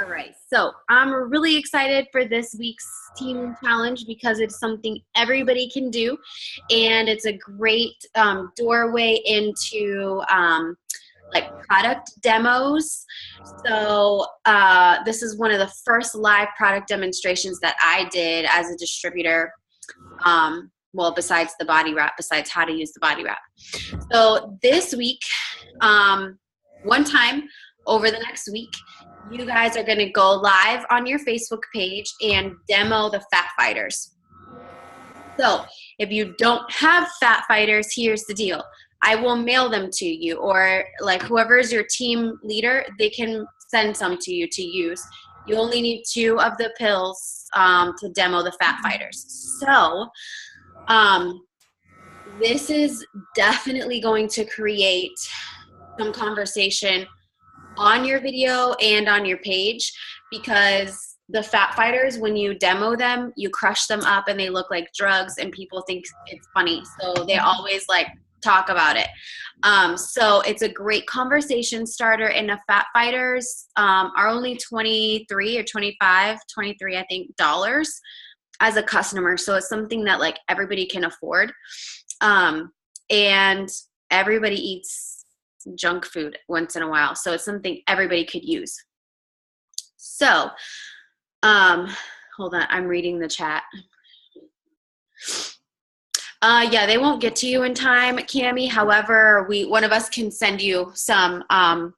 All right, so I'm really excited for this week's team challenge because it's something everybody can do, and it's a great doorway into like product demos. So this is one of the first live product demonstrations that I did as a distributor. Well, besides the body wrap, besides how to use the body wrap. So this week, one time over the next week, you guys are going to go live on your Facebook page and demo the Fat Fighters. So if you don't have Fat Fighters, here's the deal. I will mail them to you, or like whoever is your team leader, they can send some to you to use. You only need 2 of the pills to demo the Fat Fighters. So this is definitely going to create some conversation on your video and on your page, because the Fat Fighters, when you demo them, you crush them up and they look like drugs and people think it's funny. So they always like talk about it. So it's a great conversation starter, and the Fat Fighters are only 23 or 25, 23, I think, dollars as a customer. So it's something that like everybody can afford. And everybody eats junk food once in a while. So it's something everybody could use. So, hold on, I'm reading the chat. Yeah, they won't get to you in time, Cami. However, one of us can send you some,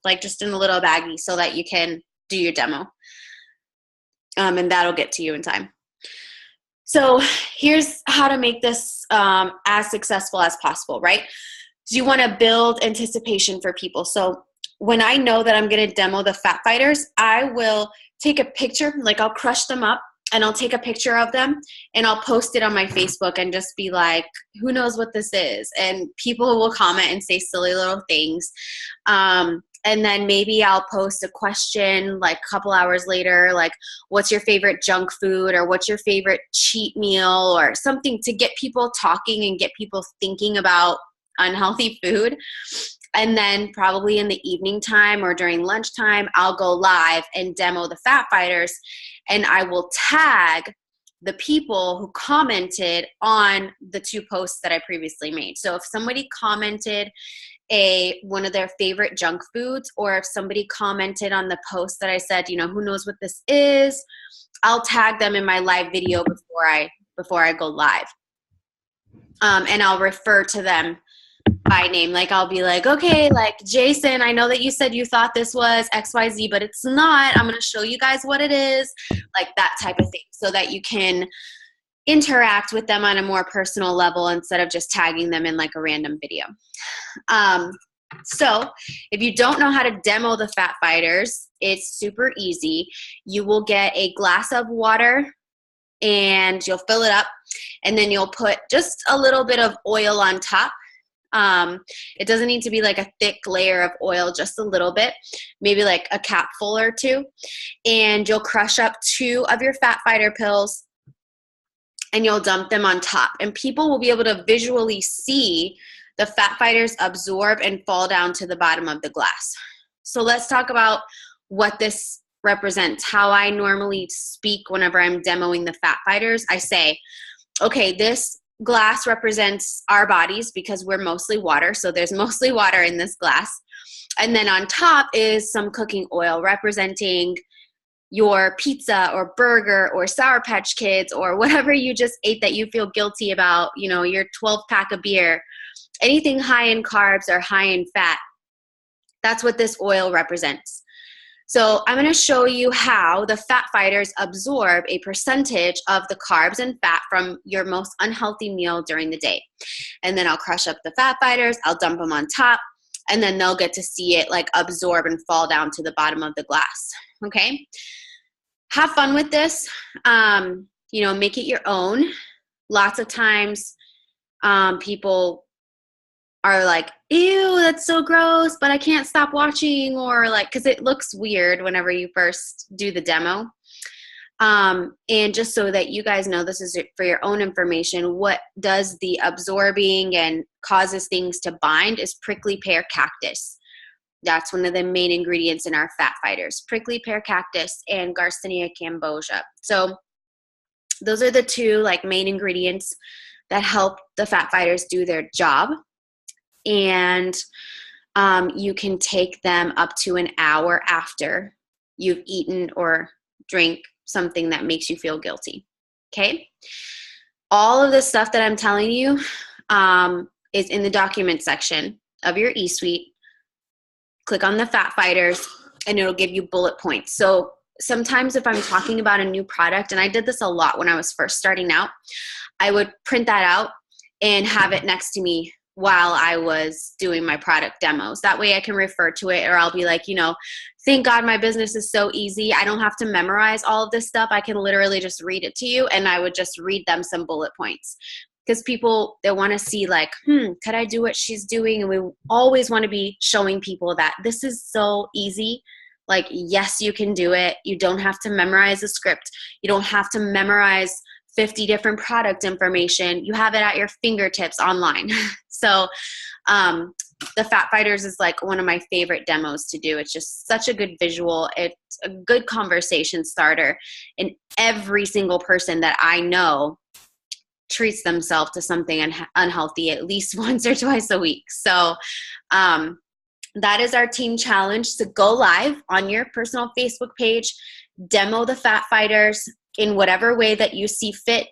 like just in a little baggie so that you can do your demo. And that'll get to you in time. So here's how to make this as successful as possible, right? So you want to build anticipation for people. So when I know that I'm going to demo the Fat Fighters, I will take a picture, like I'll crush them up and I'll take a picture of them and I'll post it on my Facebook and just be like, who knows what this is? And people will comment and say silly little things. And then maybe I'll post a question like a couple hours later, like, what's your favorite junk food, or what's your favorite cheat meal, or something to get people talking and get people thinking about unhealthy food. And then probably in the evening time or during lunchtime, I'll go live and demo the Fat Fighters, and I will tag the people who commented on the 2 posts that I previously made. So if somebody commented one of their favorite junk foods, or if somebody commented on the post that I said, you know, who knows what this is, I'll tag them in my live video before I go live. And I'll refer to them by name. Like I'll be like, okay, like Jason, I know that you said you thought this was XYZ, but it's not. I'm going to show you guys what it is, like that type of thing, so that you can interact with them on a more personal level instead of just tagging them in like a random video. So if you don't know how to demo the Fat Fighters, it's super easy. You will get a glass of water and you'll fill it up, and then you'll put just a little bit of oil on top. It doesn't need to be like a thick layer of oil, just a little bit, maybe like a capful or 2. And you'll crush up 2 of your Fat Fighter pills and you'll dump them on top. And people will be able to visually see the Fat Fighters absorb and fall down to the bottom of the glass. So let's talk about what this represents. How I normally speak whenever I'm demoing the Fat Fighters, I say, okay, this glass represents our bodies because we're mostly water. So there's mostly water in this glass. And then on top is some cooking oil representing your pizza or burger or Sour Patch Kids or whatever you just ate that you feel guilty about, you know, your 12-pack of beer, anything high in carbs or high in fat. That's what this oil represents. So I'm going to show you how the Fat Fighters absorb a percentage of the carbs and fat from your most unhealthy meal during the day. And then I'll crush up the Fat Fighters, I'll dump them on top, and then they'll get to see it like absorb and fall down to the bottom of the glass. Okay? Have fun with this. You know, make it your own. Lots of times people are like, ew, that's so gross, but I can't stop watching, or like, because it looks weird whenever you first do the demo. And just so that you guys know, this is for your own information, what does the absorbing and causes things to bind is prickly pear cactus. That's one of the main ingredients in our fat fighters, prickly pear cactus and Garcinia cambogia. So those are the two like main ingredients that help the fat fighters do their job. And you can take them up to an hour after you've eaten or drink something that makes you feel guilty. Okay? All of the stuff that I'm telling you is in the document section of your eSuite. Click on the fat fighters and it'll give you bullet points. So sometimes if I'm talking about a new product, and I did this a lot when I was first starting out, I would print that out and have it next to me while I was doing my product demos. That way I can refer to it, or I'll be like, you know, thank God my business is so easy. I don't have to memorize all of this stuff. I can literally just read it to you, and I would just read them some bullet points. Because people, they want to see like, could I do what she's doing? And we always want to be showing people that this is so easy. Like, yes, you can do it. You don't have to memorize a script. You don't have to memorize 50 different product information. You have it at your fingertips online. So the Fat Fighters is like one of my favorite demos to do. It's just such a good visual. It's a good conversation starter. And every single person that I know treats themselves to something unhealthy at least once or twice a week. So that is our team challenge, to go live on your personal Facebook page, demo the Fat Fighters in whatever way that you see fit.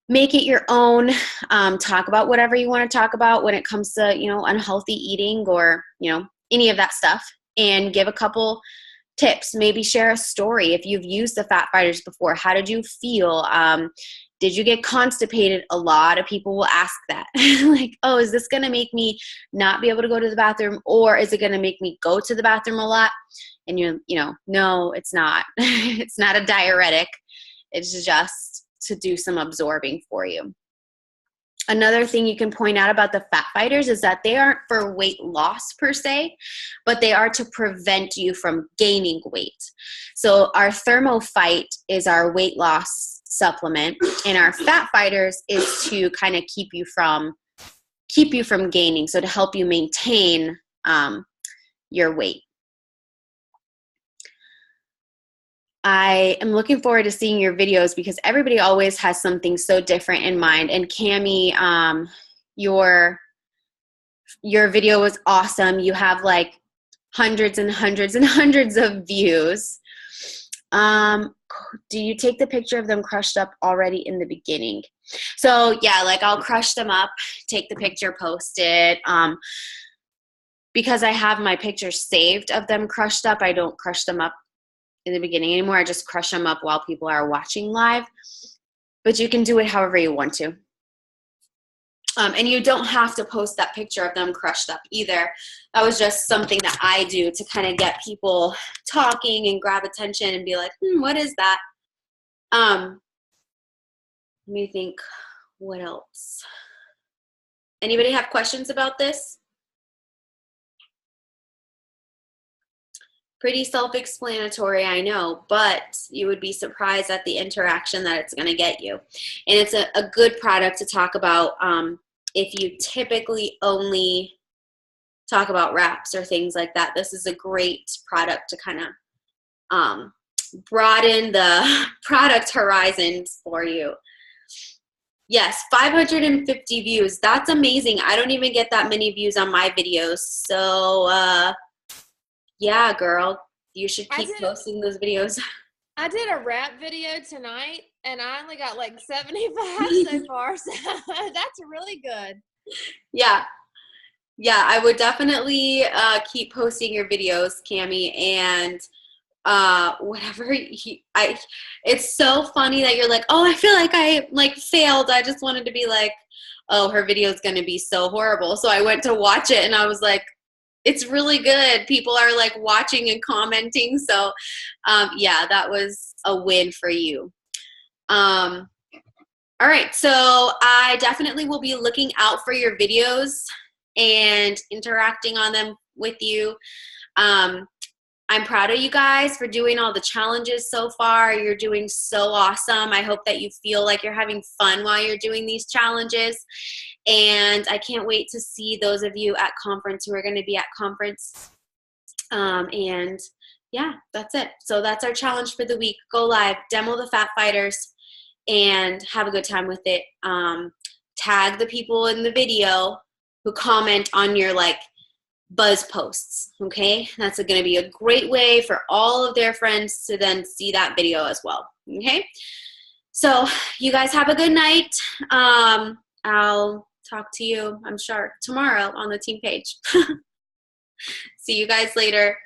Make it your own. Talk about whatever you want to talk about when it comes to, you know, unhealthy eating or, you know, any of that stuff, and give a couple tips. Maybe share a story. If you've used the Fat Fighters before, how did you feel? Did you get constipated? A lot of people will ask that. Like, oh, is this going to make me not be able to go to the bathroom, or is it going to make me go to the bathroom a lot? And you know, no, it's not. It's not a diuretic. It's just to do some absorbing for you. Another thing you can point out about the Fat Fighters is that they aren't for weight loss per se, but they are to prevent you from gaining weight. So our ThermoFight is our weight loss supplement, and our Fat Fighters is to kind of keep you from gaining, so to help you maintain your weight. I am looking forward to seeing your videos because everybody always has something so different in mind. And Cami, your video was awesome. You have like hundreds and hundreds and hundreds of views. Do you take the picture of them crushed up already in the beginning? So yeah, like I'll crush them up, take the picture, post it. Because I have my pictures saved of them crushed up, I don't crush them up in the beginning anymore. I just crush them up while people are watching live. But you can do it however you want to. And you don't have to post that picture of them crushed up either. That was just something that I do to kind of get people talking and grab attention and be like, what is that? Let me think, what else? Anybody have questions about this? Pretty self-explanatory, I know, but you would be surprised at the interaction that it's going to get you. And it's a good product to talk about if you typically only talk about wraps or things like that. This is a great product to kind of broaden the product horizons for you. Yes, 550 views. That's amazing. I don't even get that many views on my videos. So, yeah, girl, you should keep posting those videos. I did a rap video tonight, and I only got like 75 so far, so that's really good. Yeah, I would definitely keep posting your videos, Cami, and whatever. It's so funny that you're like, oh, I feel like I failed. I just wanted to be like, oh, her video is going to be so horrible. So I went to watch it, and I was like, it's really good. People are like watching and commenting. So yeah, that was a win for you. All right. So I definitely will be looking out for your videos and interacting on them with you. I'm proud of you guys for doing all the challenges so far. You're doing so awesome. I hope that you feel like you're having fun while you're doing these challenges. And I can't wait to see those of you at conference who are going to be at conference. And yeah, that's it. So that's our challenge for the week. Go live, demo the Fat Fighters, and have a good time with it. Tag the people in the video who comment on your like buzz posts. Okay, that's going to be a great way for all of their friends to then see that video as well. Okay, so you guys have a good night. I'll talk to you, I'm sure, tomorrow on the team page. See you guys later.